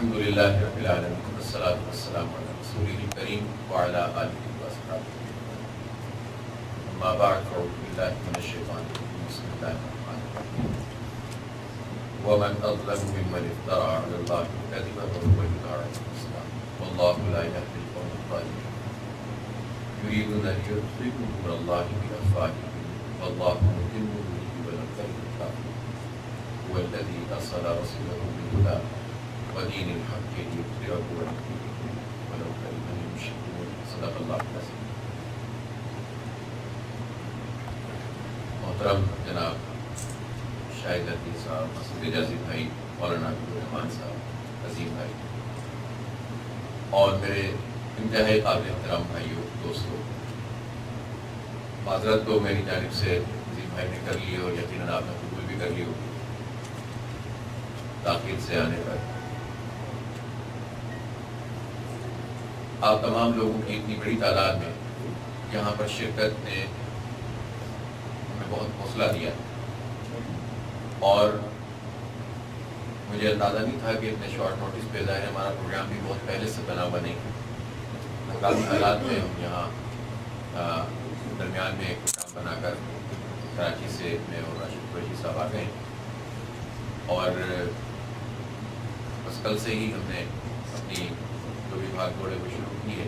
الحمد للہ رب العالمین والصلاة والسلام علی رسولہ الکریم وعلی آلہ وصحبہ اما بعد فاعوذ باللہ من الشیطان الرجیم بسم اللہ الرحمن الرحیم ومن اظلم ممن افترى علی اللہ کذبا وهو یدعی الی الاسلام واللہ لا یهدی القوم الظالمین یریدون ان یطفئوا نور اللہ بافواہہم واللہ متم نورہ ولو کره الکافرون هو الذی ارسل رسولہ بالہدی ودین الحق ليظهره على الدين ولو كره المشركون صدق اللہ العظیم۔ محترم جناب شاہد عزیز صاحب، مسعود اجازی بھائی، مولانا عبدالرحمان صاحب، عظیم بھائی، اور میرے انتہائی قابل احترام بھائیوں، دوستوں، معذرت تو میری جانب سے عظیم بھائی نے کر لی اور یقیناً آپ نے قبول بھی کر لی ہوگی تاخیر سے آنے پر۔ آپ تمام لوگوں کی اتنی بڑی تعداد میں یہاں پر شرکت نے ہمیں بہت حوصلہ دیا اور مجھے اندازہ نہیں تھا کہ اتنے شارٹ نوٹس پہ، ظاہر ہمارا پروگرام بھی بہت پہلے سے بنا ہوا نہیں ہے، ہنگامی حالات میں ہم یہاں درمیان میں ایک پروگرام بنا کر کراچی سے میں اور راشد قریشی صاحب آ گئے اور بس کل سے ہی ہم نے اپنی جو بھی بھاگ دوڑے کو شروع کی ہے،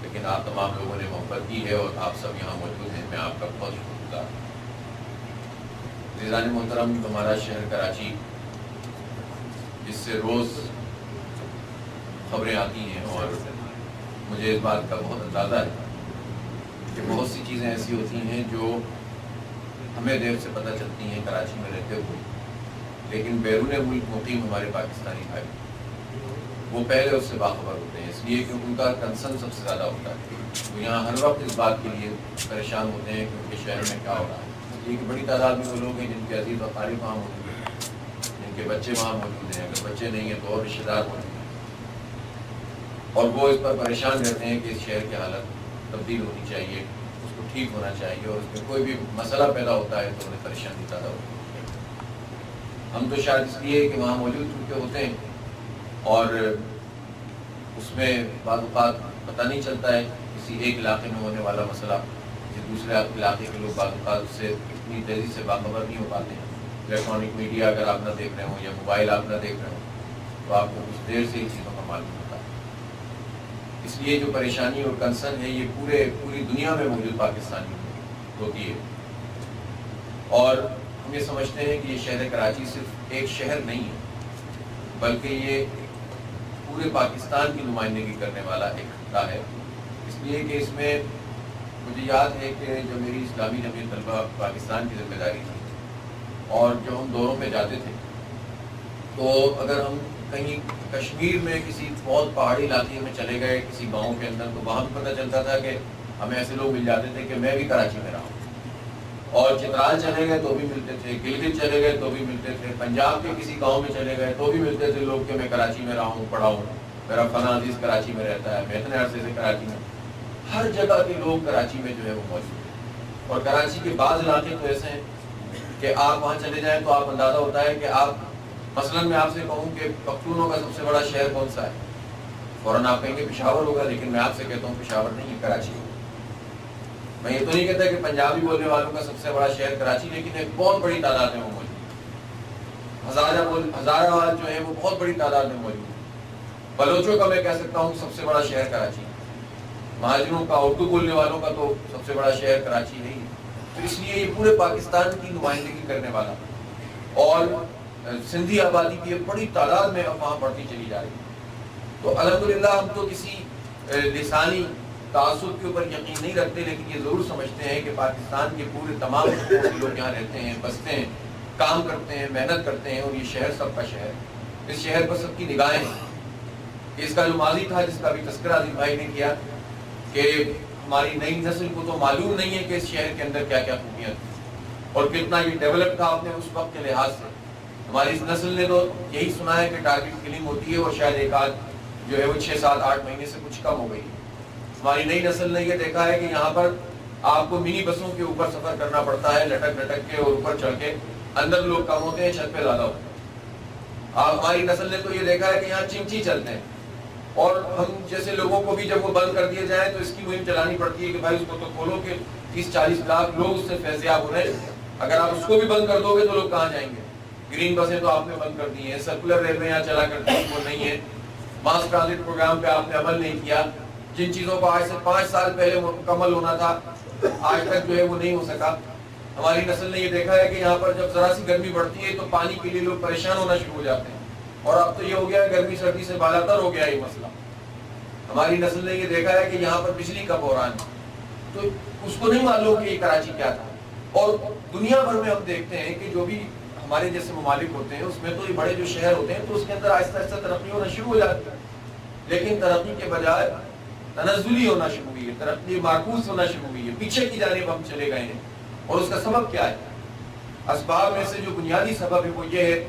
لیکن آپ تمام لوگوں نے محبت کی ہے اور آپ سب یہاں موجود ہیں، میں آپ کا بہت شکر گزار ہوں۔ عزیزان محترم، ہمارا شہر کراچی جس سے روز خبریں آتی ہیں اور مجھے اس بات کا بہت اندازہ ہے کہ بہت سی چیزیں ایسی ہوتی ہیں جو ہمیں دیر سے پتہ چلتی ہیں کراچی میں رہتے ہوئے، لیکن بیرون ملک مقیم ہمارے پاکستانی بھائی وہ پہلے اس سے باخبر ہوتے ہیں، اس لیے کہ ان کا کنسرن سب سے زیادہ ہوتا ہے۔ وہ یہاں ہر وقت اس بات کے لیے پریشان ہوتے ہیں کہ ان کے شہر میں کیا ہو رہا ہے، اس لیے کہ بڑی تعداد میں وہ لوگ ہیں جن کے عزیز و اقارب وہاں موجود ہیں، جن کے بچے وہاں موجود ہیں، اگر بچے نہیں ہیں تو اور رشتہ دار موجود ہیں، اور وہ اس پر پریشان رہتے ہیں کہ اس شہر کی حالت تبدیل ہونی چاہیے، اس کو ٹھیک ہونا چاہیے، اور اس میں کوئی بھی مسئلہ پیدا ہوتا ہے تو انہیں پریشانی زیادہ ہوتی ہے۔ ہم تو شاید اس لیے کہ وہاں موجود چونکہ ہوتے ہیں اور اس میں بعض اوقات پتہ نہیں چلتا ہے کسی ایک علاقے میں ہونے والا مسئلہ کسی دوسرے علاقے کے لوگ بعض اوقات اس سے اتنی تیزی سے باخبر نہیں ہو پاتے ہیں۔ الیکٹرانک میڈیا اگر آپ نہ دیکھ رہے ہوں یا موبائل آپ نہ دیکھ رہے ہوں تو آپ کو کچھ دیر سے ہی چیزوں کا معلوم ہوتا ہے۔ اس لیے جو پریشانی اور کنسرن ہے یہ پوری دنیا میں موجود پاکستانی ہوتی ہے، اور ہم یہ سمجھتے ہیں کہ یہ شہر کراچی صرف ایک شہر نہیں ہے بلکہ یہ پورے پاکستان کی نمائندگی کرنے والا ایک خطہ ہے، اس لیے کہ اس میں مجھے یاد ہے کہ جو میری اسلامی جمعیت طلبہ پاکستان کی ذمہ داری تھی اور جو ہم دوروں پہ جاتے تھے تو اگر ہم کہیں کشمیر میں کسی بہت پہاڑی علاقے میں چلے گئے کسی گاؤں کے اندر تو وہاں بھی پتہ چلتا تھا کہ ہمیں ایسے لوگ مل جاتے تھے کہ میں بھی کراچی میں رہا ہوں، اور چترال چلے گئے تو بھی ملتے تھے، گلگت چلے گئے تو بھی ملتے تھے، پنجاب کے کسی گاؤں میں چلے گئے تو بھی ملتے تھے لوگ کہ میں کراچی میں رہا ہوں، پڑھا ہوں، میرا فلاں عزیز کراچی میں رہتا ہے، میں اتنے عرصے سے کراچی میں۔ ہر جگہ کے لوگ کراچی میں جو ہے وہ موجود ہیں، اور کراچی کے بعض علاقے تو ایسے ہیں کہ آپ وہاں چلے جائیں تو آپ اندازہ ہوتا ہے کہ آپ مثلاً میں آپ سے کہوں کہ پختونوں کا سب سے بڑا شہر کون سا ہے، فوراً آپ کہیں گے پشاور ہوگا، لیکن میں آپ سے کہتا ہوں پشاور نہیں ہے، کراچی ہے۔ میں یہ تو نہیں کہتا کہ پنجابی بولنے والوں کا سب سے بڑا شہر کراچی، لیکن ایک بہت بڑی تعداد میں وہ موجود ہے۔ ہزارہ آباد جو ہے وہ بہت بڑی تعداد میں موجود ہے۔ بلوچوں کا میں کہہ سکتا ہوں سب سے بڑا شہر کراچی ہے، مہاجروں کا، اردو بولنے والوں کا تو سب سے بڑا شہر کراچی نہیں ہے، تو اس لیے یہ پورے پاکستان کی نمائندگی کرنے والا، اور سندھی آبادی کی ایک بڑی تعداد میں اب وہاں بڑھتی چلی جا رہی ہے۔ تو الحمدللہ ہم تو کسی لسانی تعصب کے اوپر یقین نہیں رکھتے، لیکن یہ ضرور سمجھتے ہیں کہ پاکستان کے پورے تمام لوگ یہاں رہتے ہیں، بستے ہیں، کام کرتے ہیں، محنت کرتے ہیں، اور یہ شہر سب کا شہر ہے، اس شہر پر سب کی نگاہیں ہیں۔ اس کا جو ماضی تھا جس کا بھی تذکرہ عظیم بھائی نے کیا کہ ہماری نئی نسل کو تو معلوم نہیں ہے کہ اس شہر کے اندر کیا کیا خوبیاں تھیں اور کتنا یہ ڈیولپ تھا اپنے اس وقت کے لحاظ سے۔ ہماری اس نسل نے تو یہی سنا ہے کہ ٹارگٹ کلنگ ہوتی ہے اور شاید ایک آدھ جو ہے وہ 6 7 8 مہینے سے کچھ کم ہو گئی ہے۔ ہماری نئی نسل نے یہ دیکھا ہے کہ یہاں پر آپ کو منی بسوں کے اوپر سفر کرنا پڑتا ہے، لٹک لٹک کے اور اوپر چڑھ کے، اندر لوگ کم ہوتے ہیں، چھت پہ زیادہ ہوتے ہیں۔ ہماری نسل نے تو یہ دیکھا ہے کہ یہاں چمچی چلتے ہیں، اور ہم جیسے لوگوں کو بھی جب وہ بند کر دیے جائیں تو اس کی مہم چلانی پڑتی ہے کہ بھائی اس کو تو کھولو کہ 30-40 لاکھ لوگ اس سے فیضیاب ہو رہے ہیں، اگر آپ اس کو بھی بند کر دو گے تو لوگ کہاں جائیں گے؟ گرین بسیں تو آپ نے بند کر دی ہیں، سرکولر ریلوے یہاں چلا کرتی ہیں وہ نہیں ہے، ماس ٹرانزٹ پروگرام پہ آپ نے عمل نہیں کیا، جن چیزوں کو آج سے 5 سال پہلے مکمل ہونا تھا آج تک جو ہے وہ نہیں ہو سکا۔ ہماری نسل نے یہ دیکھا ہے کہ یہاں پر جب ذرا سی گرمی بڑھتی ہے تو پانی کے لیے لوگ پریشان ہونا شروع ہو جاتے ہیں، اور اب تو یہ ہو گیا ہے گرمی سردی سے بالاتر ہو گیا یہ مسئلہ۔ ہماری نسل نے یہ دیکھا ہے کہ یہاں پر بجلی کا بحران ہے، تو اس کو نہیں معلوم کہ یہ کراچی کیا تھا۔ اور دنیا بھر میں ہم دیکھتے ہیں کہ جو بھی ہمارے جیسے ممالک ہوتے ہیں اس میں تو یہ بڑے جو شہر ہوتے ہیں تو اس کے اندر آہستہ آہستہ ترقی ہونا شروع ہو جاتی ہے، لیکن ترقی کے بجائے تنزلی ہونا شروع ہوئی ہے، ترقی معکوس ہونا شروع ہوئی ہے، پیچھے کی جانب ہم چلے گئے ہیں۔ اور اس کا سبب کیا ہے؟ اسباب میں سے جو بنیادی سبب ہے وہ یہ ہے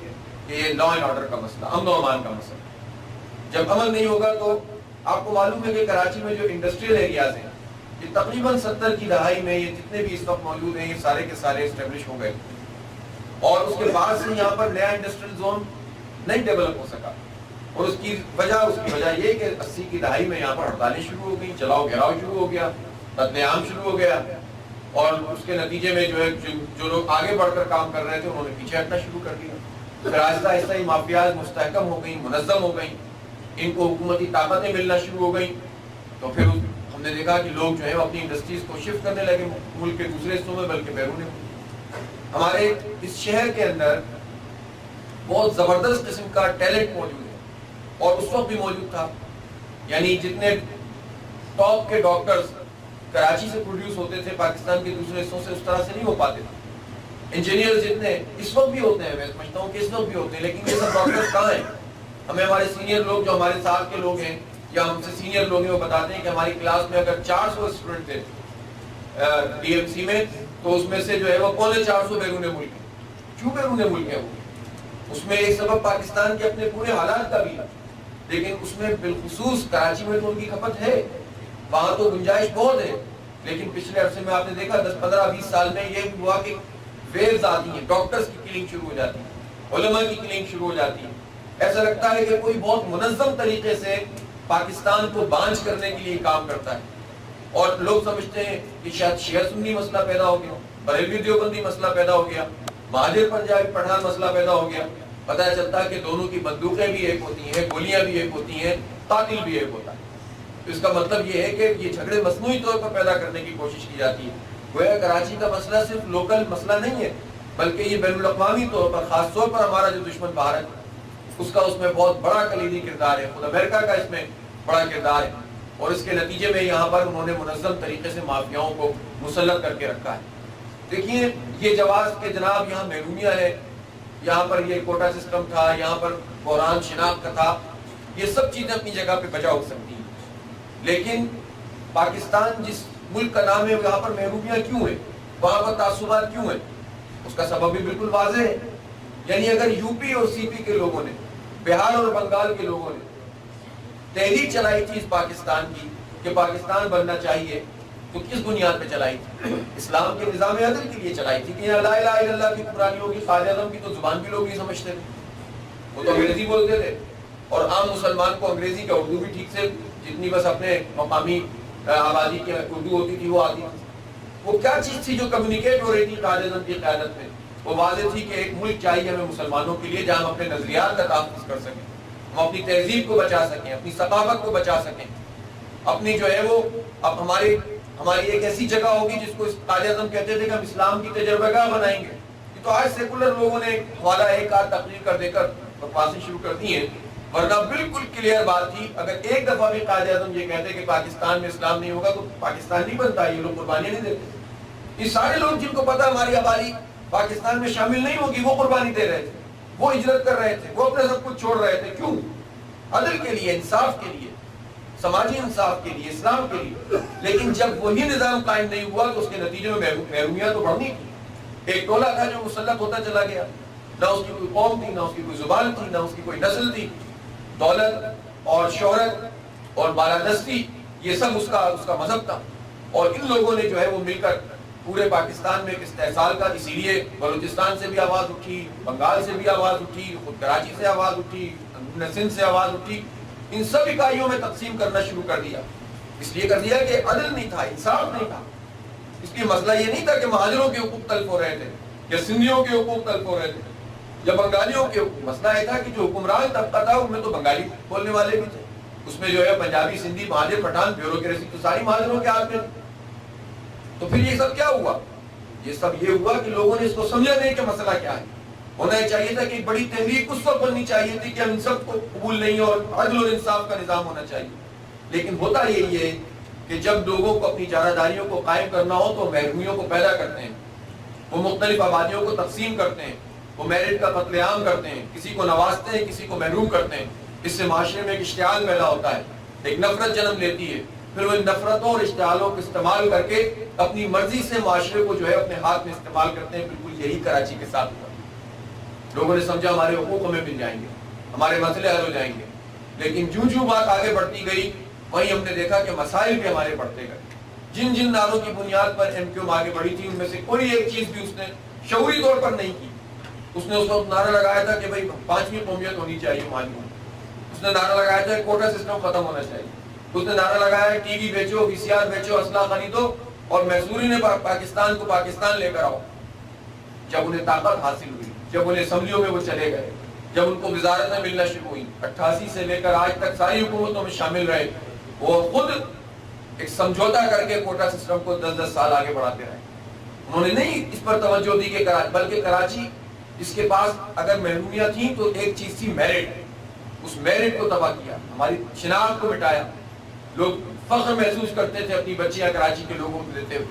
کہ یہ لا اینڈ آرڈر کا مسئلہ، امن و امان کا مسئلہ۔ جب امن نہیں ہوگا تو آپ کو معلوم ہے کہ کراچی میں جو انڈسٹریل ایریاز ہیں یہ تقریباً 70 کی دہائی میں یہ جتنے بھی اس وقت موجود ہیں یہ سارے کے سارے اسٹیبلش ہو گئے، اور اس کے بعد سے یہاں پر نیا انڈسٹریل زون نہیں ڈیولپ ہو سکا، اور اس کی وجہ یہ کہ 80 کی دہائی میں یہاں پر ہڑتالیں شروع ہو گئی، جلاؤ گھیراؤ شروع ہو گیا، قتل عام شروع ہو گیا، اور اس کے نتیجے میں جو ہے جو لوگ آگے بڑھ کر کام کر رہے تھے انہوں نے پیچھے ہٹنا شروع کر دیا۔ پھر آہستہ آہستہ یہ مافیاز مستحکم ہو گئیں، منظم ہو گئیں، ان کو حکومتی طاقتیں ملنا شروع ہو گئیں، تو پھر ہم نے دیکھا کہ لوگ جو ہے اپنی انڈسٹریز کو شفٹ کرنے لگے ملک کے دوسرے حصوں میں بلکہ بیرون میں۔ ہمارے اس شہر کے اندر بہت زبردست قسم کا ٹیلنٹ موجود ہے، اور اس وقت بھی موجود تھا، یعنی جتنے ٹاپ کے ڈاکٹرز کراچی سے پروڈیوس ہوتے تھے پاکستان کے دوسرے حصوں سے اس طرح سے نہیں ہو پاتے تھے، انجینئر جتنے اس وقت بھی ہوتے ہیں، میں سمجھتا ہوں کہ اس وقت بھی ہوتے ہیں، لیکن یہ سب ڈاکٹرز کہاں ہیں؟ ہمیں ہمارے سینئر لوگ جو ہمارے ساتھ کے لوگ ہیں یا ہم سے سینئر لوگ ہیں وہ بتاتے ہیں کہ ہماری کلاس میں اگر 400 اسٹوڈنٹ تھے ڈی ایم سی میں تو اس میں سے جو ہے وہ 450 بیرون ملک ہے۔ کیوں بیرون ملک ہے وہ؟ اس میں ایک سبب پاکستان کے اپنے پورے حالات کا بھی ہے، لیکن اس میں بالخصوص کراچی میں تو ان کی کھپت ہے، وہاں تو گنجائش بہت ہے، لیکن پچھلے عرصے میں آپ نے دیکھا 10, 15, 20 سال میں یہ ہوا کہ ویوز آتی ہیں، ڈاکٹرز کی کلنگ شروع ہو جاتی ہے، علماء کی کلنگ شروع ہو جاتی ہے۔ ایسا لگتا ہے کہ کوئی بہت منظم طریقے سے پاکستان کو بانجھ کرنے کے لیے کام کرتا ہے، اور لوگ سمجھتے ہیں کہ شاید شیعہ سنی مسئلہ پیدا ہو گیا، بریلوی دیوبندی مسئلہ پیدا ہو گیا، مہاجر پنجابی پٹھان مسئلہ پیدا ہو گیا۔ پتہ چلتا ہے کہ دونوں کی بندوقیں بھی ایک ہوتی ہیں، گولیاں بھی ایک ہوتی ہیں، قاتل بھی ایک ہوتا ہے۔ تو اس کا مطلب یہ ہے کہ یہ جھگڑے مصنوعی طور پر پیدا کرنے کی کوشش کی جاتی ہے۔ گویا کراچی کا مسئلہ صرف لوکل مسئلہ نہیں ہے، بلکہ یہ بین الاقوامی طور پر، خاص طور پر ہمارا جو دشمن بھارت ہے اس کا اس میں بہت بڑا کلیدی کردار ہے، خود امریکہ کا اس میں بڑا کردار ہے، اور اس کے نتیجے میں یہاں پر انہوں نے منظم طریقے سے مافیاؤں کو مسلط کر کے رکھا ہے۔ دیکھیے یہ جواز کہ جناب یہاں محرومیہ ہے، یہاں پر یہ کوٹا سسٹم تھا، یہاں پر بحران شناخت کا تھا، یہ سب چیزیں اپنی جگہ پہ بچا ہو سکتی ہیں، لیکن پاکستان جس ملک کا نام ہے یہاں پر محرومیاں کیوں ہیں، وہاں پر تعصبات کیوں ہیں؟ اس کا سبب بھی بالکل واضح ہے، یعنی اگر یو پی اور سی پی کے لوگوں نے، بہار اور بنگال کے لوگوں نے تحریک چلائی تھی اس پاکستان کی کہ پاکستان بننا چاہیے، تو کس بنیاد پہ چلائی تھی؟ اسلام کے نظام عدل کے لیے چلائی تھی کہ یہاں لا الہ الا اللہ کی قرآنی ہوگی، قائد اعظم کی تو زبان بھی لوگ نہیں سمجھتے تھے، وہ تو انگریزی بولتے تھے، اور عام مسلمان کو انگریزی کا اردو بھی ٹھیک سے جتنی بس اپنے مقامی آبادی کی اردو ہوتی تھی وہ آتی تھی۔ وہ کیا چیز تھی جو کمیونیکیٹ ہو رہی تھی قائد اعظم کی قیادت میں؟ وہ واضح تھی کہ ایک ملک چاہیے ہمیں مسلمانوں کے لیے جہاں ہم اپنے نظریات کا تحفظ کر سکیں، ہم اپنی تہذیب کو بچا سکیں، اپنی ثقافت کو بچا سکیں، اپنی جو ہے وہ اب ہماری ایک ایسی جگہ ہوگی جس کو قائد اعظم کہتے تھے کہ ہم اسلام کی تجربہ گاہ بنائیں گے۔ یہ تو آج سیکولر لوگوں نے حوالہ ایک آدھ تقریر کر دے کر بکواسیں شروع کر دی ہیں، ورنہ بالکل کلیئر بات تھی، اگر ایک دفعہ بھی قائد اعظم یہ کہتے کہ پاکستان میں اسلام نہیں ہوگا تو پاکستان نہیں بنتا، یہ لوگ قربانی نہیں دیتے۔ یہ سارے لوگ جن کو پتا ہماری آبادی پاکستان میں شامل نہیں ہوگی وہ قربانی دے رہے تھے، وہ ہجرت کر رہے تھے، وہ اپنے سب کچھ چھوڑ رہے تھے، کیوں؟ عدل کے لیے، انصاف کے لیے، سماجی انصاف کے لیے، اسلام کے لیے۔ لیکن جب وہی نظام قائم نہیں ہوا تو اس کے نتیجے میں محرومیاں تو بڑھنی تھی۔ ایک ٹولہ تھا جو مسلط ہوتا چلا گیا، نہ اس کی کوئی قوم تھی، نہ اس کی کوئی زبان تھی، نہ اس کی کوئی نسل تھی، دولت اور شہرت اور بالادستی یہ سب اس کا مذہب تھا، اور ان لوگوں نے جو ہے وہ مل کر پورے پاکستان میں ایک استحصال کا، اسی لیے بلوچستان سے بھی آواز اٹھی، بنگال سے بھی آواز اٹھی، خود کراچی سے آواز اٹھی، سندھ سے آواز اٹھی، ان سب اکائیوں میں تقسیم کرنا شروع کر دیا۔ اس لیے کر دیا کہ عدل نہیں تھا، انصاف نہیں تھا۔ اس لیے مسئلہ یہ نہیں تھا کہ مہاجروں کے حقوق تلف ہو رہے تھے یا سندھیوں کے حقوق تلف ہو رہے تھے یا بنگالیوں کے حقوق، مسئلہ یہ تھا کہ جو حکمران طبقہ تھا ان میں تو بنگالی بولنے والے بھی تھے، اس میں جو ہے پنجابی، سندھی، مہاجر، پٹھان، بیوروکریسی تو ساری مہاجروں کے ہاتھ میں تھی۔ تو پھر یہ سب کیا ہوا؟ یہ سب یہ ہوا کہ لوگوں نے اس کو سمجھا نہیں کہ مسئلہ کیا ہے۔ ہونا چاہیے تھا کہ ایک بڑی تحریک اس وقت بننی چاہیے تھی کہ ہم ان سب کو قبول نہیں، اور عدل اور انصاف کا نظام ہونا چاہیے۔ لیکن ہوتا یہی ہے کہ جب لوگوں کو اپنی جانبداریوں کو قائم کرنا ہو تو محرومیوں کو پیدا کرتے ہیں، وہ مختلف آبادیوں کو تقسیم کرتے ہیں، وہ میرٹ کا قتل عام کرتے ہیں، کسی کو نوازتے ہیں، کسی کو محروم کرتے ہیں۔ اس سے معاشرے میں ایک اشتعال پیدا ہوتا ہے، ایک نفرت جنم لیتی ہے، پھر وہ ان نفرتوں اور اشتعالوں کو استعمال کر کے اپنی مرضی سے معاشرے کو جو ہے اپنے ہاتھ میں استعمال کرتے ہیں۔ بالکل یہی کراچی کے ساتھ ہوا۔ لوگوں نے سمجھا ہمارے حقوق ہمیں مل جائیں گے، ہمارے مسئلے حل ہو جائیں گے، لیکن جوں بات آگے بڑھتی گئی وہیں ہم نے دیکھا کہ مسائل بھی ہمارے بڑھتے گئے۔ جن جن نعروں کی بنیاد پر ایم کیو ایم آگے بڑھی تھی ان میں سے کوئی ایک چیز بھی اس نے شعوری طور پر نہیں کی۔ اس نے اس وقت نعرہ لگایا تھا کہ بھائی 5ویں قومیت ہونی چاہیے مہاجروں میں، اس نے نعرہ لگایا تھا کہ کوٹا سسٹم ختم ہونا چاہیے، اس نے نعرہ لگایا ٹی وی بیچو، وی سی آر بیچو، اسلحہ خریدو، اور میسوری نے پاکستان کو پاکستان لے کر آؤ۔ جب انہیں طاقت حاصل ہوئی، جب انہیں اسمبلیوں میں وہ چلے گئے، جب ان کو وزارتیں ملنا شروع ہوئی، 88 سے لے کر آج تک ساری حکومتوں میں شامل رہے، وہ خود ایک سمجھوتا کر کے کوٹا سسٹم کو 10-10 سال آگے بڑھاتے رہے۔ انہوں نے نہیں اس پر توجہ دی کہ بلکہ کراچی اس کے پاس اگر محرومیاں تھیں تو ایک چیز تھی میرٹ، اس میرٹ کو تباہ کیا، ہماری شناخت کو مٹایا۔ لوگ فخر محسوس کرتے تھے اپنی بچیاں کراچی کے لوگوں کو دیتے ہوئے،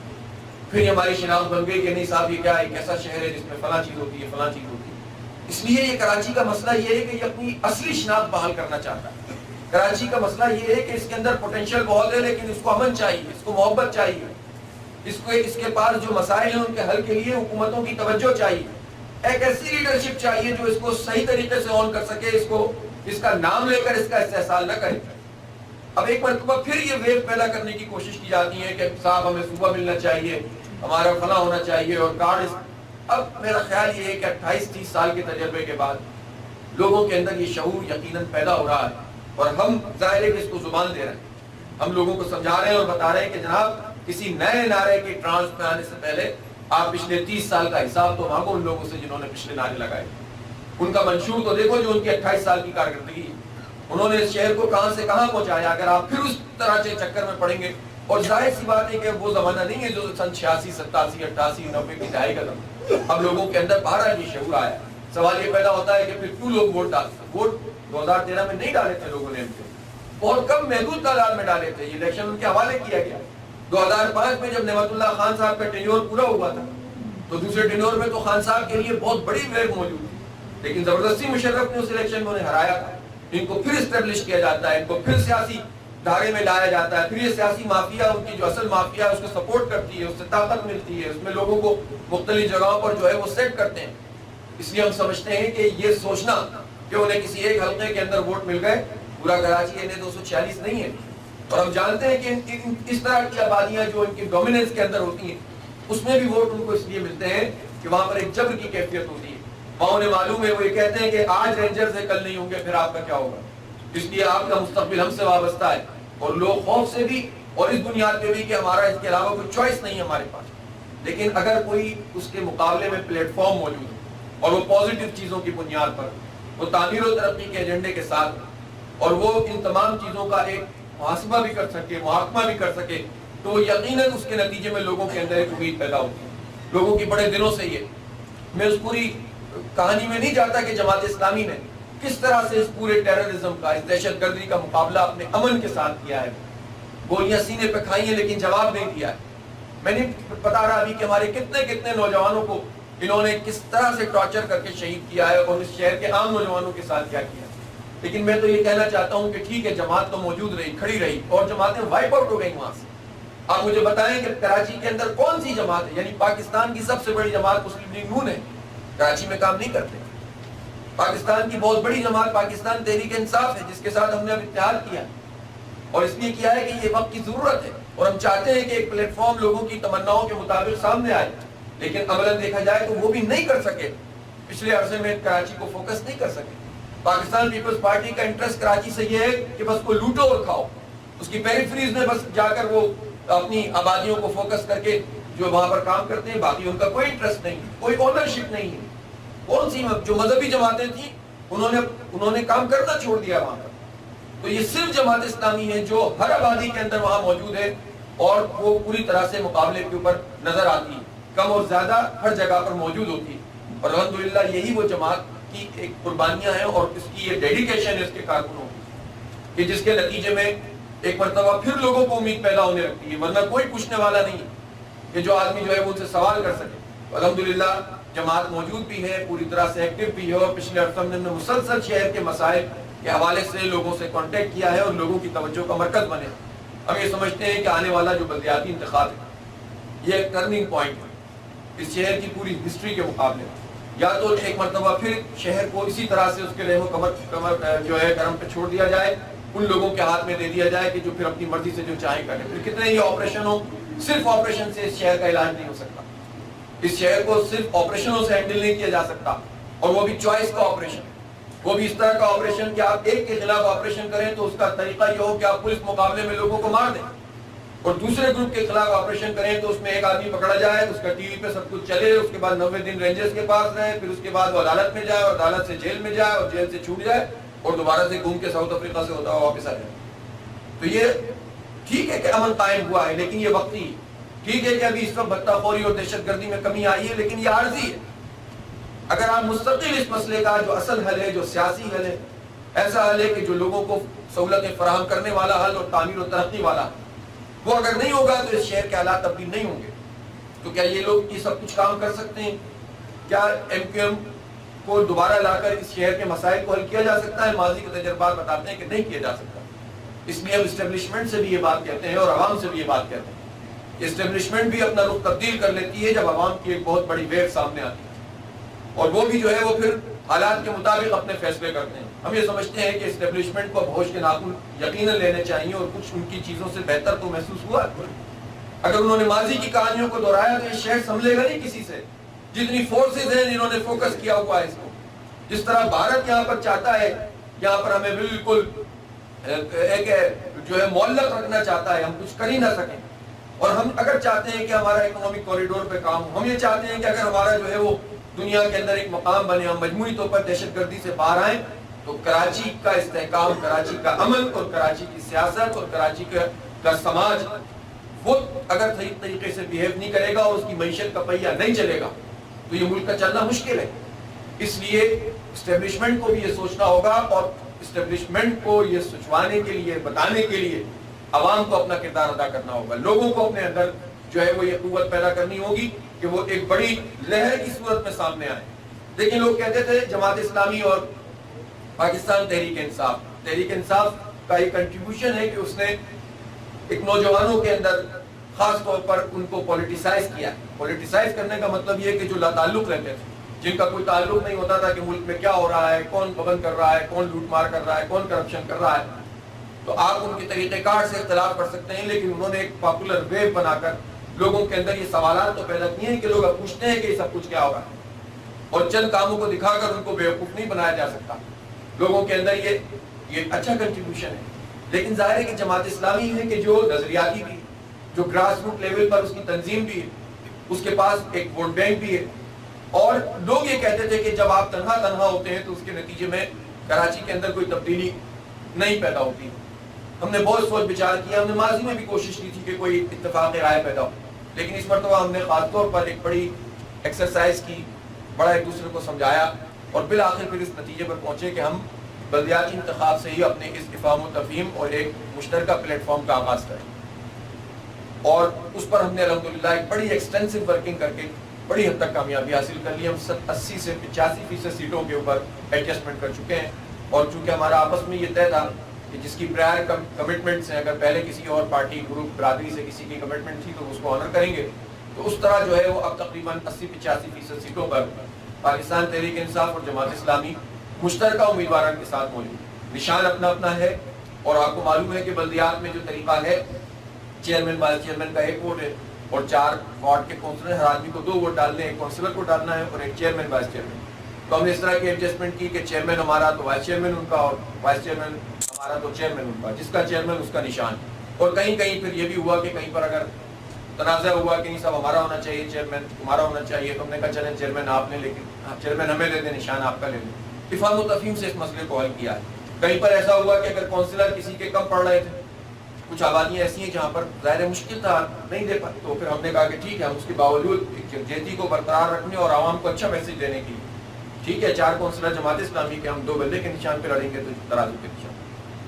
پھر ہماری شناخت بن گئی کہ نہیں صاحب یہ کیا ایک ایسا شہر ہے جس میں فلاں چیز ہوتی ہے، فلاں چیز ہوتی ہے۔ اس لیے یہ کراچی کا مسئلہ یہ ہے کہ یہ اپنی اصلی شناخت بحال کرنا چاہتا ہے۔ کراچی کا مسئلہ یہ ہے کہ اس کے اندر پوٹینشیل بہت ہے، لیکن اس کو امن چاہیے، اس کو محبت چاہیے، اس کے پاس جو مسائل ہیں ان کے حل کے لیے حکومتوں کی توجہ چاہیے، ایک ایسی لیڈرشپ چاہیے جو اس کو صحیح طریقے سے آن کر سکے، اس کا نام لے کر اس کا استحصال نہ کرے۔ اب ایک مرتبہ پھر یہ ویو پیدا کرنے کی کوشش کی جاتی ہے کہ صاحب ہمیں صوبہ ملنا چاہیے، ہمارا فلاں ہونا چاہیے، اور کارڈ۔ اب میرا خیال یہ ہے کہ 28-30 سال کے تجربے کے بعد لوگوں کے اندر یہ شعور یقیناً پیدا ہو رہا ہے، اور ہم ظاہر ہے کہ اس کو زبان دے رہے ہیں، ہم لوگوں کو سمجھا رہے ہیں اور بتا رہے ہیں کہ جناب کسی نئے نعرے کے ٹرانس میں آنے سے پہلے آپ پچھلے 30 سال کا حساب تو مانگو ان لوگوں سے جنہوں نے پچھلے نعرے لگائے، ان کا منشور تو دیکھو جو ان کی 28 سال کی کارکردگی ہے، انہوں نے اس شہر کو کہاں سے کہاں پہنچایا۔ اگر آپ پھر اس طرح کے چکر میں پڑیں گے، اور ظاہر سی بات ہے کہ وہ زمانہ نہیں ہے جو سن 86، 87، 88، 90 کی دہائی کا زمانہ۔ اب لوگوں کے اندر بہرحال یہ شعور آیا۔ سوال یہ پیدا ہوتا ہے کہ پھر کیوں لوگ ووٹ ڈالتے ہیں؟ ووٹ 2013 میں نہیں ڈالے تھے لوگوں نے، بہت کم محدود تعداد میں ڈالے تھے، یہ الیکشن ان کے حوالے کیا گیا۔ 2005 میں جب نعمت اللہ خان صاحب کا ٹینیور پورا ہوا تھا تو دوسرے ٹینیور میں تو خان صاحب کے لیے بہت بڑی ویو موجود تھی، لیکن زبردستی مشرف نے اس الیکشن میں انہیں ہرایا تھا۔ ان کو پھر اسٹیبلش کیا جاتا ہے، ان کو پھر سیاسی دھارے میں لایا جاتا ہے، پھر یہ سیاسی مافیا ان کی جو اصل مافیا ہے اس کو سپورٹ کرتی ہے، اس سے طاقت ملتی ہے، اس میں لوگوں کو مختلف جگہوں پر جو ہے وہ سیٹ کرتے ہیں۔ اس لیے ہم سمجھتے ہیں کہ یہ سوچنا کہ انہیں کسی ایک حلقے کے اندر ووٹ مل گئے، پورا کراچی انہیں 246 نہیں ہے، اور ہم جانتے ہیں کہ اس طرح کی آبادیاں جو ان کی ڈومیننس کے اندر ہوتی ہیں اس میں بھی ووٹ ان کو اس لیے ملتے ہیں کہ وہاں پر ایک جبر کی کیفیت ہوتی ہے، وہاں انہیں معلوم ہے، وہ یہ کہتے ہیں کہ آج رینجرز ہے کل نہیں ہوں گے، پھر آپ کا کیا ہوگا، اس لیے آپ کا مستقبل ہم سے وابستہ ہے، اور لوگ خوف سے بھی اور اس بنیاد پہ بھی کہ ہمارا اس کے علاوہ کوئی چوائس نہیں ہے ہمارے پاس۔ لیکن اگر کوئی اس کے مقابلے میں پلیٹ فارم موجود ہے اور وہ پازیٹیو چیزوں کی بنیاد پر، وہ تعمیر و ترقی کے ایجنڈے کے ساتھ، اور وہ ان تمام چیزوں کا ایک محاسبہ بھی کر سکے، محاکمہ بھی کر سکے، تو یقیناً اس کے نتیجے میں لوگوں کے اندر ایک امید پیدا ہوتی ہے۔ لوگوں کی بڑے دنوں سے یہ، میں اس پوری کہانی میں نہیں جاتا کہ جماعت اسلامی نے کس طرح سے اس پورے ٹیررزم کا، اس دہشت گردی کا مقابلہ اپنے امن کے ساتھ کیا ہے، گولیاں سینے پہ کھائی ہیں لیکن جواب نہیں دیا ہے۔ میں نہیں بتا رہا ابھی کہ ہمارے کتنے نوجوانوں کو انہوں نے کس طرح سے ٹارچر کر کے شہید کیا ہے، اور اس شہر کے عام نوجوانوں کے ساتھ کیا کیا ہے۔ لیکن میں تو یہ کہنا چاہتا ہوں کہ ٹھیک ہے جماعت تو موجود رہی، کھڑی رہی، اور جماعتیں وائپ آؤٹ ہو گئی وہاں سے۔ آپ مجھے بتائیں کہ کراچی کے اندر کون سی جماعت ہے، یعنی پاکستان کی سب سے بڑی جماعت مسلم لیگ نون ہے، کراچی میں کام نہیں کرتے۔ پاکستان کی بہت بڑی جماعت پاکستان تحریک انصاف ہے، جس کے ساتھ ہم نے اب اتحاد کیا، اور اس لیے کیا ہے کہ یہ وقت کی ضرورت ہے۔ اور ہم چاہتے ہیں کہ ایک پلیٹ فارم لوگوں کی تمناؤں کے مطابق سامنے آئے، لیکن عملاً دیکھا جائے تو وہ بھی نہیں کر سکے. پچھلے عرصے میں کراچی کو فوکس نہیں کر سکے. پاکستان پیپلز پارٹی کا انٹرسٹ کراچی سے یہ ہے کہ بس کو لوٹو اور کھاؤ، اس کی پیریفریز میں بس جا کر وہ اپنی آبادیوں کو فوکس کر کے جو وہاں پر کام کرتے ہیں، باقی ان کا کوئی انٹرسٹ نہیں، کوئی اونرشپ نہیں ہے. کون سی جو مذہبی جماعتیں تھیں انہوں نے کام کرنا چھوڑ دیا وہاں پر. تو یہ صرف جماعت اسلامی ہے جو ہر آبادی کے اندر وہاں موجود ہے اور وہ پوری طرح سے مقابلے کے اوپر نظر آتی ہے، کم اور زیادہ ہر جگہ پر موجود ہوتی ہے. اور الحمدللہ یہی وہ جماعت کی ایک قربانیاں ہیں اور اس کی یہ ڈیڈیکیشن ہے اس کے کارکنوں کی، کہ جس کے نتیجے میں ایک مرتبہ پھر لوگوں کو امید پیدا ہونے لگتی ہے. ورنہ کوئی پوچھنے والا نہیں کہ جو آدمی جو ہے وہ ان سے سوال کر سکے. الحمدللہ جماعت موجود بھی ہے، پوری طرح سے ایکٹیو بھی ہے، اور پچھلے عرصے میں مسلسل شہر کے مسائل کے حوالے سے لوگوں سے کانٹیکٹ کیا ہے اور لوگوں کی توجہ کا مرکز بنے. ہم یہ سمجھتے ہیں کہ آنے والا جو بلدیاتی انتخاب ہے یہ ایک ٹرننگ پوائنٹ ہے اس شہر کی پوری ہسٹری کے مقابلے میں. یا تو ایک مرتبہ پھر شہر کو اسی طرح سے اس کے رحم و کمر جو ہے کرم پہ چھوڑ دیا جائے، ان لوگوں کے ہاتھ میں دے دیا جائے کہ جو پھر اپنی مرضی سے جو چاہیں کریں. پھر کتنے ہی آپریشن ہو، صرف آپریشن سے اس شہر کا علاج نہیں ہو سکتا. اس شہر کو صرف آپریشنوں سے ہینڈل نہیں کیا جا سکتا، اور وہ بھی چوائس کا آپریشن، وہ بھی اس طرح کا آپریشن کہ آپ ایک کے خلاف آپریشن کریں تو اس کا طریقہ یہ ہو کہ آپ پولیس مقابلے میں لوگوں کو مار دیں، اور دوسرے گروپ کے خلاف آپریشن کریں تو اس میں ایک آدمی پکڑا جائے، اس کا ٹی وی پہ سب کچھ چلے، اس کے بعد 90 دن رینجرز کے پاس رہے، پھر اس کے بعد وہ عدالت میں جائے اور عدالت سے جیل میں جائے اور جیل سے چھوٹ جائے اور دوبارہ سے گھوم کے ساؤتھ افریقہ سے ہوتا ہوا واپس آ جائے. تو یہ ٹھیک ہے کہ امن قائم ہوا ہے، لیکن یہ وقتی. ٹھیک ہے کہ ابھی اس وقت بھتہ خوری اور دہشت گردی میں کمی آئی ہے، لیکن یہ عارضی ہے. اگر آپ مستقل اس مسئلے کا جو اصل حل ہے، جو سیاسی حل ہے، ایسا حل ہے کہ جو لوگوں کو سہولتیں فراہم کرنے والا حل اور تعمیر و ترقی والا، وہ اگر نہیں ہوگا تو اس شہر کے حالات تبدیل نہیں ہوں گے. تو کیا یہ لوگ یہ سب کچھ کام کر سکتے ہیں؟ کیا ایم کیو ایم کو دوبارہ لا کر اس شہر کے مسائل کو حل کیا جا سکتا ہے؟ ماضی کے تجربات بتاتے ہیں کہ نہیں کیا جا سکتا. اس لیے ہم اسٹیبلشمنٹ سے بھی یہ بات کہتے ہیں اور عوام سے بھی یہ بات کہتے ہیں. اسٹیبلشمنٹ بھی اپنا رخ تبدیل کر لیتی ہے جب عوام کی ایک بہت بڑی ویو سامنے آتی ہے، اور وہ بھی جو ہے وہ پھر حالات کے مطابق اپنے فیصلے کرتے ہیں. ہم یہ سمجھتے ہیں کہ اسٹیبلشمنٹ کو ہوش کے ناخن یقیناً لینے چاہیے، اور کچھ ان کی چیزوں سے بہتر تو محسوس ہوا. اگر انہوں نے ماضی کی کہانیوں کو دہرایا تو یہ شہر سنبھلے گا نہیں کسی سے. جتنی فورسز ہیں جنہوں نے فوکس کیا ہوا ہے اس کو، جس طرح بھارت یہاں پر چاہتا ہے، یہاں پر ہمیں بالکل ایک جو ہے معلق رکھنا چاہتا ہے، ہم کچھ کر ہی نہ سکیں. اور ہم اگر چاہتے ہیں کہ ہمارا اکنامک کوریڈور پہ کام ہو، ہم یہ چاہتے ہیں کہ اگر ہمارا جو ہے وہ دنیا کے اندر ایک مقام بنے، ہم مجموعی طور پر دہشت گردی سے باہر آئیں، تو کراچی کا استحکام، کراچی کا امن اور کراچی کی سیاست اور کراچی کا سماج وہ اگر صحیح طریقے سے بیہیو نہیں کرے گا اور اس کی معیشت کا پہیہ نہیں چلے گا تو یہ ملک کا چلنا مشکل ہے. اس لیے اسٹیبلشمنٹ کو بھی یہ سوچنا ہوگا، اور اسٹیبلشمنٹ کو یہ سوچوانے کے لیے، بتانے کے لیے عوام کو اپنا کردار ادا کرنا ہوگا. لوگوں کو اپنے اندر جو ہے وہ یہ قوت پیدا کرنی ہوگی کہ وہ ایک بڑی لہر کی صورت میں سامنے آئے. لیکن لوگ کہتے تھے جماعت اسلامی اور پاکستان تحریک انصاف کا یہ کنٹریبیوشن ہے کہ اس نے ایک نوجوانوں کے اندر خاص طور پر ان کو پولیٹیسائز کیا. پولیٹیسائز کرنے کا مطلب یہ کہ جو لا تعلق رہتے تھے، جن کا کوئی تعلق نہیں ہوتا تھا کہ ملک میں کیا ہو رہا ہے، کون پابند کر رہا ہے، کون لوٹ مار کر رہا ہے، کون کرپشن کر رہا ہے، تو آپ ان کے طریقہ کار سے اختلاف کر سکتے ہیں، لیکن انہوں نے ایک پاپولر ویو بنا کر لوگوں کے اندر یہ سوالات تو پیدا کیے ہیں کہ لوگ اب پوچھتے ہیں کہ یہ سب کچھ کیا ہوگا، اور چند کاموں کو دکھا کر ان کو بیوقوف نہیں بنایا جا سکتا. لوگوں کے اندر یہ اچھا کنٹریبیوشن ہے. لیکن ظاہر ہے کہ جماعت اسلامی ہے کہ جو نظریاتی بھی، جو گراس روٹ لیول پر اس کی تنظیم بھی ہے، اس کے پاس ایک ووٹ بینک بھی ہے. اور لوگ یہ کہتے تھے کہ جب آپ تنہا ہوتے ہیں تو اس کے نتیجے میں کراچی کے اندر کوئی تبدیلی نہیں پیدا ہوتی. ہم نے بہت سوچ بچار کیا، ہم نے ماضی میں بھی کوشش کی تھی کہ کوئی اتفاق رائے پیدا ہو، لیکن اس مرتبہ ہم نے خاص طور پر ایک بڑی ایکسرسائز کی، بڑا ایک دوسرے کو سمجھایا، اور بالآخر پھر اس نتیجے پر پہنچے کہ ہم بلدیاتی انتخاب سے ہی اپنے اس افہام و تفہیم اور ایک مشترکہ پلیٹ فارم کا آغاز کریں. اور اس پر ہم نے الحمدللہ ایک بڑی ایکسٹینسو ورکنگ کر کے بڑی حد تک کامیابی حاصل کر لی. ہم 80 سے 85% سیٹوں کے اوپر ایڈجسٹمنٹ کر چکے ہیں، اور چونکہ ہمارا آپس میں یہ طے تھا کہ جس کی پرائر کمٹمنٹس ہیں، اگر پہلے کسی اور پارٹی گروپ برادری سے کسی کی کمٹمنٹ تھی تو اس کو آنر کریں گے، تو اس طرح جو ہے وہ اب تقریباً 80-85% سیٹوں پر پاکستان تحریک انصاف اور جماعت اسلامی مشترکہ امیدواروں کے ساتھ موجود. نشان اپنا اپنا ہے، اور آپ کو معلوم ہے کہ بلدیات میں جو طریقہ ہے، چیئرمین وائس چیئرمین کا 1 ووٹ ہے اور 4 وارڈ کے کونسلر، ہر آدمی کو 2 ووٹ ڈالنے ہیں، ایک کونسلر کو ڈالنا ہے اور ایک چیئرمین وائس چیئرمین. تو ہم نے اس طرح کی ایڈجسٹمنٹ کی کہ چیئرمین ہمارا تو وائس چیئرمین ان کا، اور وائس چیئرمین ہمارا تو چیئرمین ان کا، جس کا چیئرمین اس کا نشان. اور کہیں کہیں پھر یہ بھی ہوا کہ کہیں پر اگر تنازع ہوا کہ نہیں صاحب ہمارا ہونا چاہیے چیئرمین، تمہارا ہونا چاہیے، تو ہم نے کہا چلیں چیئرمین آپ نے، لیکن چیئرمین ہمیں دے دیں، نشان آپ کا لے لیں. اتفاق و تفہیم سے اس مسئلے کو حل کیا ہے. کہیں پر ایسا ہوا کہ اگر کونسلر کسی کے کم پڑھ رہے تھے، کچھ آبادیاں ایسی ہیں جہاں پر ظاہر مشکل تھا نہیں دے پاتے، تو پھر ہم نے کہا کہ ٹھیک ہے ہم اس کے باوجود یکجہتی کو برقرار رکھنے اور عوام کو اچھا میسج دینے کے لیے ٹھیک ہے 4 کونسلر جماعت اسلامی کے ہم 2 بندے کے نشان پہ لڑیں گے تو ترازو کے نشان،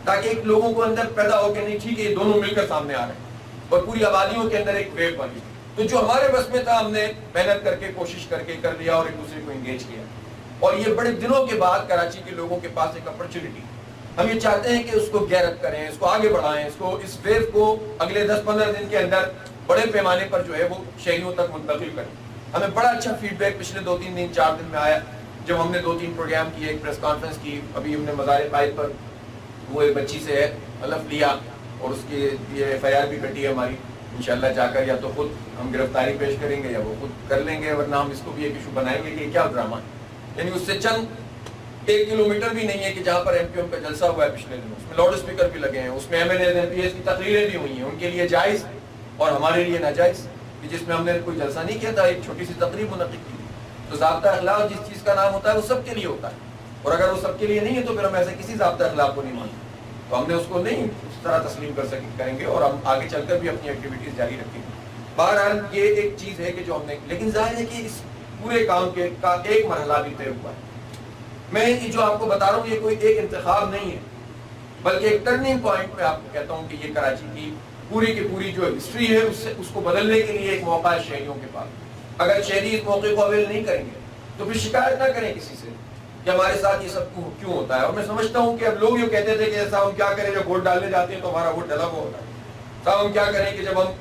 تاکہ ایک لوگوں کو اندر پیدا ہو کہ نہیں ٹھیک ہے یہ دونوں مل کر سامنے آ رہے ہیں اور پوری آبادیوں کے اندر ایک ویو بنی. تو جو ہمارے بس میں تھا ہم نے محنت کر کے کوشش کر کے کر لیا اور ایک دوسرے کو انگیج کیا. اور یہ بڑے دنوں کے بعد کراچی کے لوگوں کے پاس ایک اپرچونٹی، ہم یہ چاہتے ہیں کہ اس کو غیرت کریں، اس کو آگے بڑھائیں، اس ویو کو اگلے 10-15 دن کے اندر بڑے پیمانے پر جو ہے وہ شہریوں تک منتقل کریں. ہمیں بڑا اچھا فیڈ بیک پچھلے 2-3 دن 4 دن میں آیا جب ہم نے 2-3 پروگرام کیے، ایک پریس کانفرنس کی. ابھی ہم نے مزار قائد پر وہ ایک بچی سے حلف لیا اور اس کی یہ FIR بھی کٹی ہے ہماری. انشاءاللہ جا کر یا تو خود ہم گرفتاری پیش کریں گے یا وہ خود کر لیں گے، ورنہ ہم اس کو بھی ایک ایشو بنائیں گے کہ یہ کیا ڈرامہ ہے. یعنی اس سے چند 1 کلومیٹر بھی نہیں ہے کہ جہاں پر MPM کا جلسہ ہوا ہے پچھلے دنوں، اس میں لاؤڈ اسپیکر بھی لگے ہیں، اس میں MNAs MPs کی تقریریں بھی ہوئی ہیں، ان کے لیے جائز اور ہمارے لیے ناجائز، جس میں ہم نے کوئی جلسہ نہیں کیا تھا، ایک چھوٹی سی تقریب منعقد کی. تو ضابطہ اخلاق جس چیز کا نام ہوتا ہے وہ سب کے لیے ہوتا ہے، اور اگر وہ سب کے لیے نہیں ہے تو پھر ہم ایسے کسی ضابطہ اخلاق کو نہیں مانتے. تو ہم نے اس کو نہیں اس طرح تسلیم کریں گے اور ہم آگے چل کر بھی اپنی ایکٹیویٹیز جاری رکھیں گے. بہرحال یہ ایک چیز ہے کہ جو ہم نے، لیکن ظاہر ہے کہ اس پورے کام کا ایک مرحلہ بھی طے ہوا ہے. میں یہ جو آپ کو بتا رہا ہوں یہ کوئی ایک انتخاب نہیں ہے، بلکہ ایک ٹرننگ پوائنٹ پہ آپ کو کہتا ہوں کہ یہ کراچی کی پوری کی پوری جو ہسٹری ہے اس کو بدلنے کے لیے ایک موقع ہے شہریوں کے پاس. اگر شہری اس موقع کو اویل نہیں کریں گے تو پھر شکایت نہ کریں کسی سے کہ ہمارے ساتھ یہ سب کیوں ہوتا ہے. اور میں سمجھتا ہوں کہ اب لوگ یہ کہتے تھے کہ ایسا ہم کیا کریں جب ووٹ ڈالنے جاتے ہیں تو ہمارا ووٹ ڈلا ہوا ہوتا ہے، صاحب ہم کیا کریں کہ جب ہم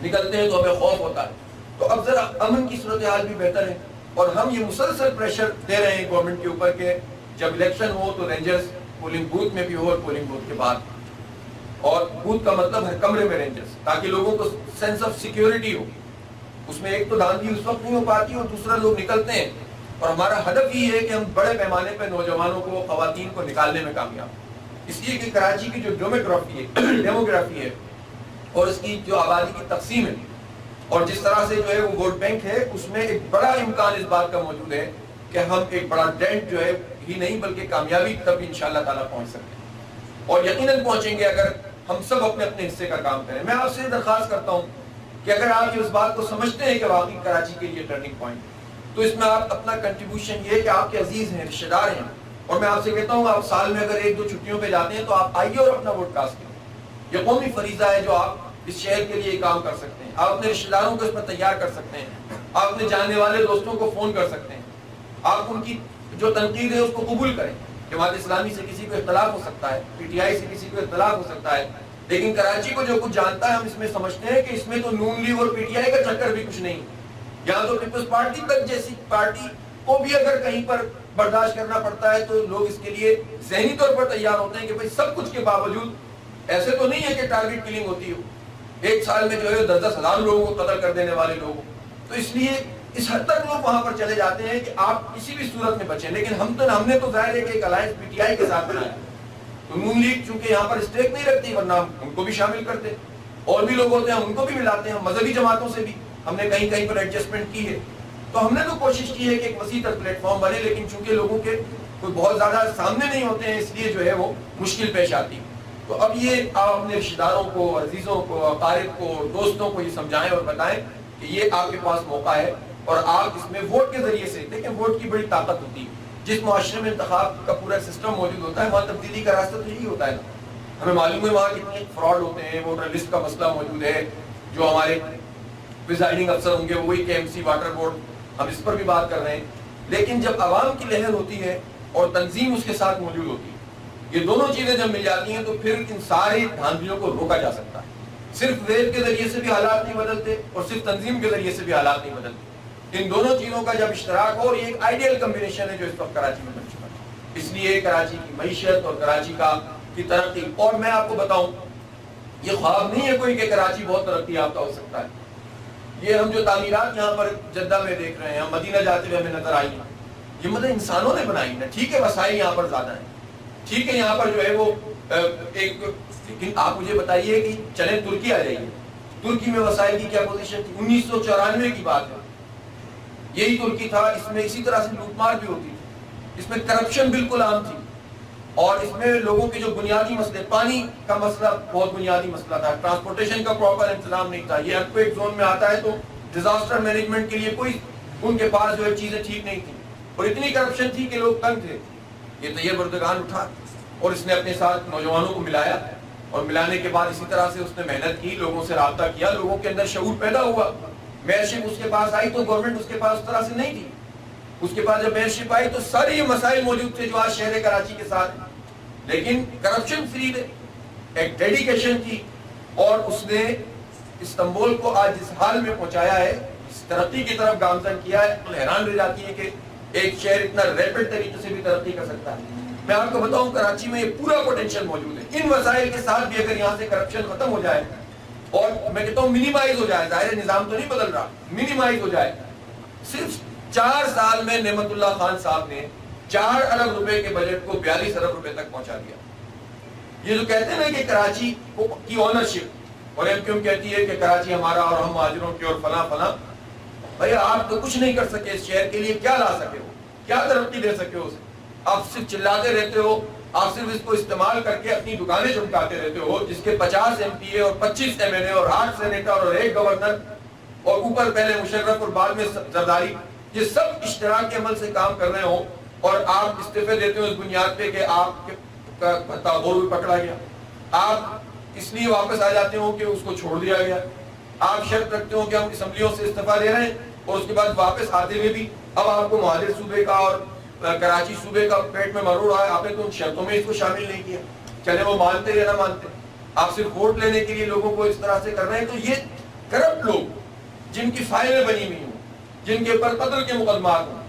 نکلتے ہیں تو ہمیں خوف ہوتا ہے. تو اب ذرا امن کی صورتحال بھی بہتر ہے اور ہم یہ مسلسل پریشر دے رہے ہیں گورنمنٹ کے اوپر کہ جب الیکشن ہو تو رینجرز پولنگ بوتھ میں بھی ہو اور پولنگ بوتھ کے بعد، اور بوتھ کا مطلب ہر کمرے میں رینجرز، تاکہ لوگوں کو سینس آف سیکیورٹی ہو. اس میں ایک تو دھاندلی اس وقت نہیں ہو پاتی اور دوسرا لوگ نکلتے ہیں. اور ہمارا ہدف یہ ہے کہ ہم بڑے پیمانے پہ نوجوانوں کو، خواتین کو نکالنے میں کامیاب ہیں. اس لیے کہ کراچی کی جو ڈیموگرافی ہے اور اس کی جو آبادی کی تقسیم ہے اور جس طرح سے جو ہے وہ ووٹ بینک ہے، اس میں ایک بڑا امکان اس بات کا موجود ہے کہ ہم ایک بڑا ڈینٹ جو ہے ہی نہیں بلکہ کامیابی تک بھی انشاءاللہ تعالیٰ پہنچ سکتے ہیں، اور یقیناً پہنچیں گے اگر ہم سب اپنے اپنے حصے کا کام کریں. میں آپ سے درخواست کرتا ہوں کہ اگر آپ اس بات کو سمجھتے ہیں کہ واقعی کراچی کے لیے ٹرننگ پوائنٹ، تو اس میں آپ اپنا کنٹریبیوشن یہ کہ آپ کے عزیز ہیں، رشتہ دار ہیں، اور میں آپ سے کہتا ہوں آپ سال میں اگر 1-2 چھٹیوں پہ جاتے ہیں تو آپ آئیے اور اپنا ووٹ کاسٹ کریں. یہ قومی فریضہ ہے جو آپ اس شہر کے لیے کام کر سکتے ہیں. آپ اپنے رشتہ داروں کو اس پر تیار کر سکتے ہیں، آپ اپنے جاننے والے دوستوں کو فون کر سکتے ہیں، آپ ان کی جو تنقید ہے اس کو قبول کریں. جماعت اسلامی سے کسی کو اختلاف ہو سکتا ہے، PTI سے کسی کو اختلاف ہو سکتا ہے، لیکن کراچی کو جو کچھ جانتا ہے ہم اس میں سمجھتے ہیں کہ اس میں تو نون لیگ اور PTI کا چکر بھی کچھ نہیں. یہاں تو پیپلز پارٹی تک جیسی پارٹی کو بھی اگر کہیں پر برداشت کرنا پڑتا ہے تو لوگ اس کے لیے ذہنی طور پر تیار ہوتے ہیں کہ بھائی سب کچھ کے باوجود ایسے تو نہیں ہے کہ ٹارگٹ کلنگ ہوتی ہو، ایک سال میں جو ہے 10-10 ہزار لوگوں کو قتل کر دینے والے لوگ. تو اس لیے اس حد تک لوگ وہاں پر چلے جاتے ہیں کہ آپ کسی بھی صورت میں بچیں. لیکن ہم نے تو ظاہر ہے کہ ایک الائنس PTI کے ساتھ بنایا، تو نون لیگ چونکہ یہاں پر اسٹیک نہیں رکھتی ورنہ ان کو بھی شامل کرتے، اور بھی لوگ ہوتے ہیں ان کو بھی ملاتے ہیں. مذہبی جماعتوں سے بھی ہم نے کہیں کہیں پر ایڈجسٹمنٹ کی ہے. تو ہم نے تو کوشش کی ہے کہ ایک وسیع تر پلیٹ فارم بنے، لیکن چونکہ لوگوں کے کوئی بہت زیادہ سامنے نہیں ہوتے ہیں اس لیے جو ہے وہ مشکل پیش آتی. تو اب یہ آپ اپنے رشتہ داروں کو، عزیزوں کو، اقارب کو، دوستوں کو یہ سمجھائیں اور بتائیں کہ یہ آپ کے پاس موقع ہے اور آپ اس میں ووٹ کے ذریعے سے دیکھیں. ووٹ کی بڑی طاقت ہوتی ہے. جس معاشرے میں انتخاب کا پورا سسٹم موجود ہوتا ہے وہاں تبدیلی کا راستہ تو یہی ہوتا ہے. ہمیں معلوم ہے وہاں کتنے فراڈ ہوتے ہیں، ووٹر لسٹ کا مسئلہ موجود ہے، جو ہمارے پریزائڈنگ افسر ہوں گے وہی KMC واٹر بورڈ، ہم اس پر بھی بات کر رہے ہیں. لیکن جب عوام کی لہر ہوتی ہے اور تنظیم اس کے ساتھ موجود ہوتی ہے، یہ دونوں چیزیں جب مل جاتی ہیں تو پھر ان ساری دھاندلیوں کو روکا جا سکتا ہے. صرف ویو کے ذریعے سے بھی حالات نہیں بدلتے اور صرف تنظیم کے ذریعے سے بھی حالات نہیں بدلتے. ان دونوں چیزوں کا جب اشتراک ہو، اور یہ ایک آئیڈیل کمبینیشن ہے جو اس وقت کراچی میں بن چکا ہے. اس لیے کراچی کی معیشت اور کراچی کی ترقی، اور میں آپ کو بتاؤں یہ خواب نہیں ہے کوئی کہ کراچی بہت ترقی یافتہ ہو سکتا ہے. یہ ہم جو تعمیرات یہاں پر جدہ میں دیکھ رہے ہیں، ہم مدینہ جاتے ہوئے ہمیں نظر آئی ہیں، یہ مطلب انسانوں نے بنائی ہے. ٹھیک ہے وسائل یہاں پر زیادہ ہیں، ٹھیک ہے یہاں پر جو ہے وہ ایک، لیکن آپ مجھے بتائیے کہ چلیں ترکی آ جائیے، ترکی میں وسائل کی کیا پوزیشن تھی؟ 1994 کی بات ہے، یہی ترکی تھا، اس میں اسی طرح سے لوٹ مار بھی ہوتی تھی، اس میں کرپشن بالکل عام تھی، اور اس میں لوگوں کے جو بنیادی مسئلے، پانی کا مسئلہ بہت بنیادی مسئلہ تھا، ٹرانسپورٹیشن کا پراپر انتظام نہیں تھا. یہ ارتھکویک زون میں آتا ہے تو ڈیزاسٹر مینجمنٹ کے لیے کوئی ان کے پاس جو ہے چیزیں ٹھیک نہیں تھیں، اور اتنی کرپشن تھی کہ لوگ تنگ تھے. یہ طیب اردگان اٹھا اور اس نے اپنے ساتھ نوجوانوں کو ملایا، اور ملانے کے بعد اسی طرح سے اس نے محنت کی، لوگوں سے رابطہ کیا، لوگوں کے اندر شعور پیدا ہوا. میئرشپ اس کے پاس آئی تو گورنمنٹ اس کے پاس اس طرح سے نہیں تھی. اس کے پاس جب میئرشپ آئی تو سارے یہ مسائل موجود تھے جو آج شہر کراچی کے ساتھ ہیں، لیکن کرپشن فری ایک ڈیڈیکیشن تھی، اور اس نے استنبول کو آج اس حال میں پہنچایا ہے، اس ترقی کی طرف گامزن کیا ہے. تو حیران رہ جاتی ہے کہ ایک شہر اتنا ریپڈ طریقے سے بھی ترقی کر سکتا ہے. میں آپ کو بتاؤں کراچی میں یہ پورا پوٹینشیل موجود ہے. ان وسائل کے ساتھ بھی اگر یہاں سے کرپشن ختم ہو جائے اور میں کہتا ہوں منیمائز ہو جائے، ظاہر نظام تو نہیں بدل رہا، منیمائز ہو جائے. صرف 4 سال میں نعمت اللہ خان صاحب نے 4 ارب روپے کے بجٹ کو 42 ارب روپے تک پہنچا دیا. یہ جو کہتے ہیں نا کہ کراچی کی اونرشپ، اور ایم کیو ایم کہتی ہے کہ کراچی ہمارا اور ہم مہاجروں کی اور فلاں فلاں، بھائی آپ تو کچھ نہیں کر سکے اس شہر کے لیے. کیا لا سکے ہو؟ کیا ترقی دے سکے ہو اسے؟ آپ صرف چلاتے رہتے ہو، آپ صرف اس کو استعمال کر کے اپنی دکانیں چمکاتے رہتے ہو، جس کے 50 ایم پی اے اور 25 ایم ایل اے اور 8 سینیٹر اور 1 گورنر، اور اوپر پہلے مشرف اور بعد میں زرداری، یہ سب اشتراک عمل سے کام کر رہے ہوں، اور آپ استعفے دیتے ہو اس بنیاد پہ کہ آپ کا غور بھی پکڑا گیا. آپ اس لیے واپس آ جاتے ہو کہ اس کو چھوڑ دیا گیا. آپ شرط رکھتے ہو کہ ہم اسمبلیوں سے استعفیٰ دے رہے ہیں، اور اس کے بعد واپس آتے ہوئے بھی اب آپ کو مہاجر صوبے کا اور کراچی صوبے کا پیٹ میں مرور آیا، آپ نے تو ان شرطوں میں اس کو شامل نہیں کیا. چلے وہ مانتے یا نہ مانتے، آپ صرف ووٹ لینے کے لیے لوگوں کو اس طرح سے کر رہے ہیں. تو یہ کرپٹ لوگ جن کی فائلیں بنی ہوئی ہوں، جن کے اوپر قتل کے مقدمات ہوں،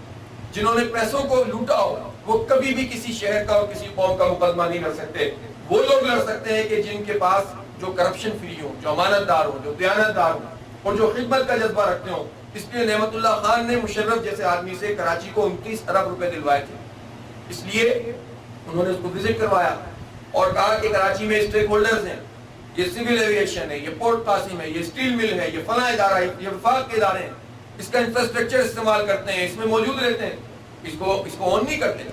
جنہوں نے پیسوں کو لوٹا ہو، وہ کبھی بھی کسی شہر کا اور کسی قوم کا مقدمہ نہیں لڑ سکتے. وہ لوگ لڑ سکتے ہیں کہ جن کے پاس جو کرپشن فری ہوں، جو امانت دار ہوں، جو دیانت دار ہوں، اور جو خدمت کا جذبہ رکھتے ہوں. اس لیے نعمت اللہ خان نے مشرف جیسے آدمی سے کراچی کو 29 ارب روپے دلوائے تھے. اس لیے انہوں نے اس کو وزٹ کروایا اور کہا کہ کراچی میں اسٹیک ہولڈرز ہیں، یہ سول ایویشن ہے، یہ پورٹ قاسم ہے، یہ اسٹیل مل ہے، یہ فلاں ادارہ ہے، یہ وفاق کے ادارے ہیں، اس کا انفراسٹرکچر استعمال کرتے ہیں، اس میں موجود رہتے ہیں، اس کو اون نہیں کرتے.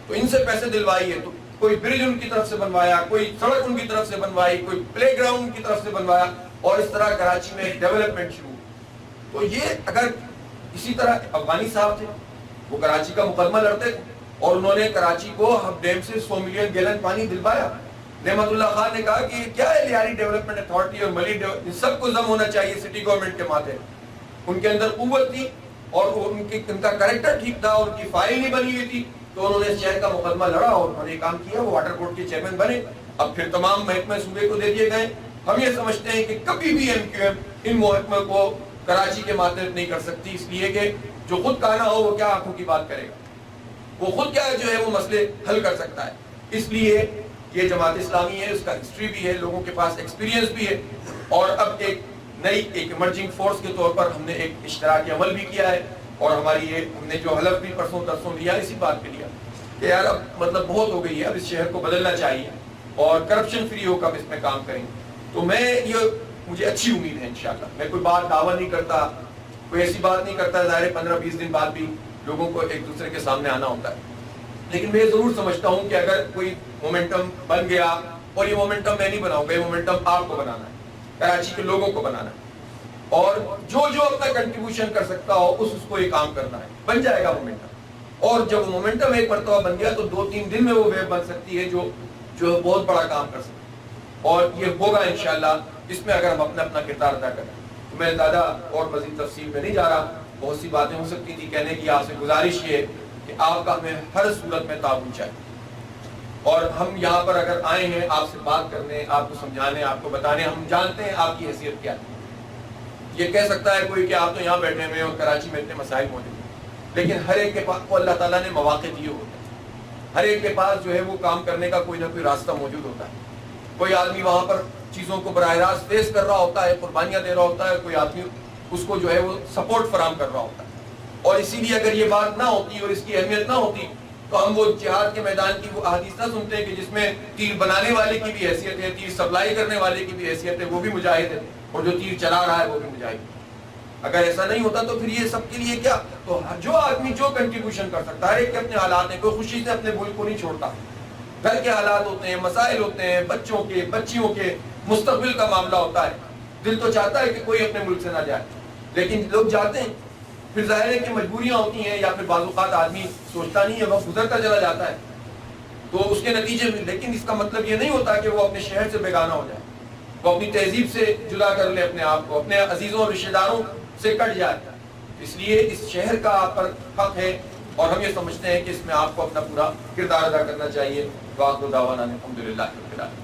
تو ان سے پیسے دلوائیے. تو کوئی برج ان کی طرف سے بنوایا، کوئی سڑک ان کی طرف سے بنوائی، کوئی پلے گراؤنڈ ان کی طرف سے بنوایا، اور اس طرح کراچی میں ڈیولپمنٹ شروع. تو یہ اگر اسی طرح افغانی صاحب تھے، وہ کراچی کا مقدمہ لڑتے تھے، اور انہوں نے کراچی کو ہب ڈیم سے 100 ملین گیلن پانی دلوایا. نعمت اللہ خان نے کہا کہ کیا ہے لیاری ڈیولپمنٹ اتھارٹی اور ملی سب کو ضم ہونا چاہیے سٹی گورنمنٹ کے ماتھے. ان کے اندر قوت تھی، اور ان کا کریکٹر ٹھیک تھا، ان کی فائل نہیں بنی ہوئی تھی، تو انہوں نے اس شہر کا مقدمہ لڑا اور انہوں نے کام کیا. وہ واٹر بورڈ کے چیئرمین بنے. اب پھر تمام محکمے صوبے کو دے دیے گئے. ہم یہ سمجھتے ہیں کہ کبھی بھی ایم کیو ایم ان محکموں کو کراچی کے ماتحت نہیں کر سکتی، اس لیے کہ جو خود کہنا ہو وہ کیا آنکھوں کی بات کرے گا، وہ خود کیا جو ہے وہ مسئلے حل کر سکتا ہے. اس لیے یہ جماعت اسلامی ہے، اس کا ہسٹری بھی ہے، لوگوں کے پاس ایکسپیرینس بھی ہے، اور اب ایک نئی ایک ایمرجنگ فورس کے طور پر ہم نے ایک اشتراکی عمل بھی کیا ہے. اور ہماری یہ ہم نے جو حلف بھی پرسوں ترسوں لیا اسی بات پہ لیا کہ یار اب مطلب بہت ہو گئی ہے، اب اس شہر کو بدلنا چاہیے اور کرپشن فری ہو کر اس میں کام کریں. تو میں یہ مجھے اچھی امید ہے انشاءاللہ. میں کوئی بات دعویٰ نہیں کرتا، کوئی ایسی بات نہیں کرتا، ظاہر 15-20 دن بعد بھی لوگوں کو ایک دوسرے کے سامنے آنا ہوتا ہے. لیکن میں یہ ضرور سمجھتا ہوں کہ اگر کوئی مومنٹم بن گیا، اور یہ مومنٹم میں نہیں بناؤں گا، یہ مومنٹم آپ کو بنانا ہے، کراچی کے لوگوں کو بنانا ہے، اور جو اپنا کنٹریبیوشن کر سکتا ہو اس کو یہ کام کرنا ہے. بن جائے گا مومنٹم. اور جب مومنٹم ایک مرتبہ بن گیا تو 2-3 دن میں وہ ویو بن سکتی ہے جو بہت بڑا کام کر سکتی ہے. اور یہ ہوگا انشاءاللہ اس میں اگر ہم اپنا کردار ادا کریں. تو میں زیادہ اور مزید تفصیل میں نہیں جا رہا. بہت سی باتیں ہو سکتی تھی کہنے کی. آپ سے گزارش یہ کہ آپ کا ہمیں ہر صورت میں تعاون چاہیے، اور ہم یہاں پر اگر آئے ہیں آپ سے بات کرنے، آپ کو سمجھانے، آپ کو بتانے، ہم جانتے ہیں آپ کی حیثیت کیا ہے. یہ کہہ سکتا ہے کوئی کہ آپ تو یہاں بیٹھے ہوئے اور کراچی میں اتنے مسائل موجود ہیں، لیکن ہر ایک کے پاس کو اللہ تعالیٰ نے مواقع دیے ہوتے ہیں. ہر ایک کے پاس جو ہے وہ کام کرنے کا کوئی نہ کوئی راستہ موجود ہوتا ہے. کوئی آدمی وہاں پر چیزوں کو براہ راست فیس کر رہا ہوتا ہے، قربانیاں دے رہا ہوتا ہے، کوئی آدمی اس کو جو ہے وہ سپورٹ فراہم کر رہا ہوتا ہے. اور اسی لیے اگر یہ بات نہ ہوتی اور اس کی اہمیت نہ ہوتی تو ہم وہ جہاد کے میدان کی وہ احادیث نہ سنتے کہ جس میں تیر بنانے والے کی بھی حیثیت ہے، تیر سپلائی کرنے والے کی بھی حیثیت ہے، وہ بھی مجاہد ہے، اور جو تیر چلا رہا ہے وہ بھی مجاہد ہے. اگر ایسا نہیں ہوتا تو پھر یہ سب کے لیے کیا؟ تو جو آدمی جو کنٹریبیوشن کر سکتا ہے، ہر ایک کے اپنے حالات ہیں، کوئی خوشی سے اپنے ملک کو نہیں چھوڑتا. گھر کے حالات ہوتے ہیں، مسائل ہوتے ہیں، بچوں کے، بچیوں کے مستقبل کا معاملہ ہوتا ہے. دل تو چاہتا ہے کہ کوئی اپنے ملک سے نہ جائے، لیکن لوگ جاتے ہیں. پھر ظاہر ہے کہ مجبوریاں ہوتی ہیں، یا پھر بعض اوقات آدمی سوچتا نہیں ہے، وقت گزرتا چلا جاتا ہے تو اس کے نتیجے میں. لیکن اس کا مطلب یہ نہیں ہوتا کہ وہ اپنے شہر سے بیگانہ ہو جائے، وہ اپنی تہذیب سے جدا کر لے اپنے آپ کو، اپنے عزیزوں اور رشتہ داروں سے کٹ جائے. اس لیے اس شہر کا آپ پر حق ہے، اور ہم یہ سمجھتے ہیں کہ اس میں آپ کو اپنا پورا کردار ادا کرنا چاہیے. وآخر دعوانا الحمدللہ رب العالمین.